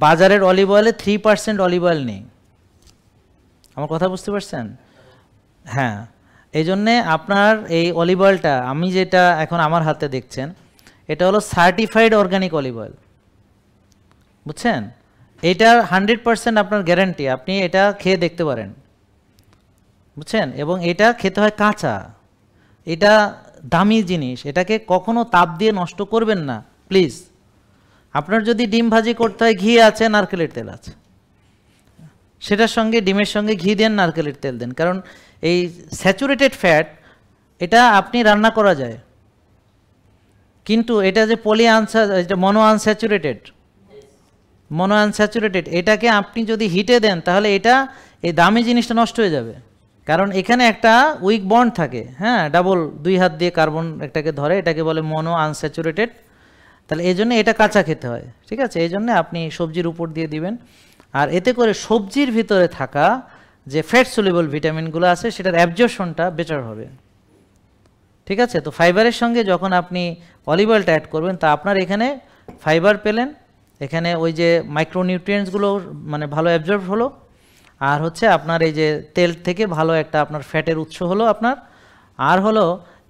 বাজারের olive অয়েলে 3% olive oil নেই। আমার কথা বুঝতে পারছেন? হ্যাঁ, এই জন্যে আপনার এই অলিভ অয়েলটা আমি যেটা এখন আমার হাতে দেখছেন, এটা হলো সার্টিফাইড অর্গানিক অলিভ অয়েল, বুঝছেন? এটার 100% আপনার গ্যারান্টি, আপনি এটা খেয়ে দেখতে পারেন, বুঝছেন? এবং এটা খেতে হয় কাঁচা, এটা দামি জিনিস, এটাকে কখনো তাপ দিয়ে নষ্ট করবেন না প্লিজ। আপনার যদি ডিম ভাজি করতে হয়, ঘি আছে, নারকেলের তেল আছে, সেটার সঙ্গে ডিমের সঙ্গে ঘি দেন, নারকেলের তেল দেন, কারণ এই স্যাচুরেটেড ফ্যাট এটা আপনি রান্না করা যায়, কিন্তু এটা যে এটা মনো আনস্যাচুরেটেড, এটাকে আপনি যদি হিটে দেন তাহলে এটা এই দামি জিনিসটা নষ্ট হয়ে যাবে, কারণ এখানে একটা উইক বন্ড থাকে, হ্যাঁ, ডাবল 2 হাত দিয়ে কার্বন একটাকে ধরে, এটাকে বলে মনো আনস্যাচুরেটেড। তাহলে এই জন্য এটা কাঁচা খেতে হয়, ঠিক আছে? এই জন্য আপনি সবজির উপর দিয়ে দিবেন, আর এতে করে সবজির ভিতরে থাকা যে ফ্যাট সলিউবল ভিটামিনগুলো আছে সেটার অ্যাবজর্পশনটা বেটার হবে, ঠিক আছে? তো ফাইবারের সঙ্গে যখন আপনি অলিভ অয়েলটা অ্যাড করবেন, তা আপনার এখানে ফাইবার পেলেন, এখানে ওই যে মাইক্রোনিউট্রিয়েন্টসগুলো মানে ভালো অ্যাবজর্ব হলো, আর হচ্ছে আপনার এই যে তেল থেকে ভালো একটা আপনার ফ্যাটের উৎস হলো আপনার, আর হলো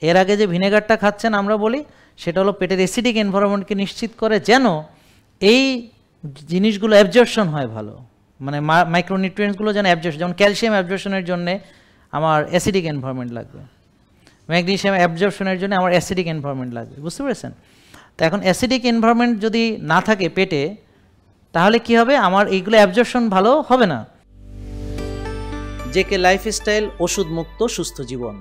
এর আগে যে ভিনেগারটা খাচ্ছেন আমরা বলি, সেটা হলো পেটের অ্যাসিডিক এনভায়রনমেন্টকে নিশ্চিত করে যেন এই জিনিসগুলো অ্যাবজর্পশন হয় ভালো, মানে মাইক্রোনিউট্রিয়েন্টসগুলো যেন অ্যাবজর্পশন, যেমন ক্যালসিয়াম অ্যাবজর্পশনের জন্য আমার অ্যাসিডিক এনভায়রনমেন্ট লাগবে, ম্যাগনেসিয়াম অ্যাবজর্পশনের জন্য আমার অ্যাসিডিক এনভায়রনমেন্ট লাগবে, বুঝতে পেরেছেন? তো এখন অ্যাসিডিক এনভায়রনমেন্ট যদি না থাকে পেটে, তাহলে কি হবে? আমার এইগুলো অ্যাবজর্পশন ভালো হবে না। জেকে লাইফস্টাইল, ওষুধ মুক্ত সুস্থ জীবন।